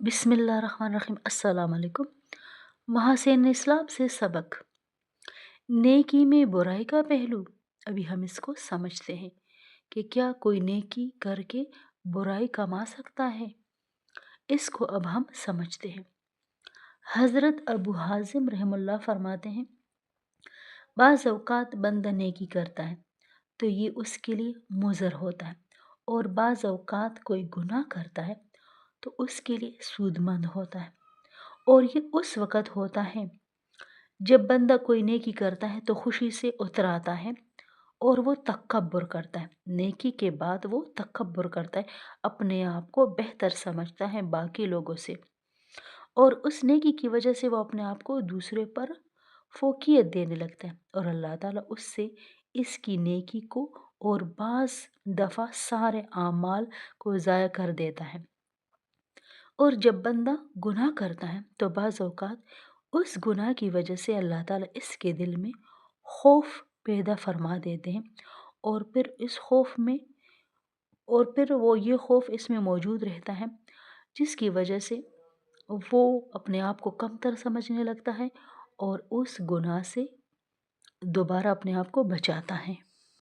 बिस्मिल्लाहिर्रहमानिर्रहीम। अस्सलाम वालेकुम। महासेन इस्लाम से सबक, नेकी में बुराई का पहलू। अभी हम इसको समझते हैं कि क्या कोई नेकी करके बुराई कमा सकता है। इसको अब हम समझते हैं। हज़रत अबू हाजिम रहमुल्लाह फरमाते हैं, बाज़ औक़ात बंदा नेकी करता है तो ये उसके लिए मुज़र होता है, और बाज़ औक़ात कोई गुनाह करता है तो उसके लिए सूदमंद होता है। और ये उस वक़्त होता है जब बंदा कोई नेकी करता है तो खुशी से उतराता है और वो तकब्बुर करता है। नेकी के बाद वो तकब्बुर करता है, अपने आप को बेहतर समझता है बाकी लोगों से, और उस नेकी की वजह से वो अपने आप को दूसरे पर फ़ोकियत देने लगता है, और अल्लाह ताला उससे इसकी नेकी को और बाज़ दफ़ा सारे आमाल को ज़ाया कर देता है। और जब बंदा गुनाह करता है तो बाज़ औक़ात उस गुनाह की वजह से अल्लाह ताला इसके दिल में खौफ पैदा फरमा देते हैं, और फिर इस खौफ में और फिर वो ये खौफ इसमें मौजूद रहता है, जिसकी वजह से वो अपने आप को कमतर समझने लगता है और उस गुनाह से दोबारा अपने आप को बचाता है।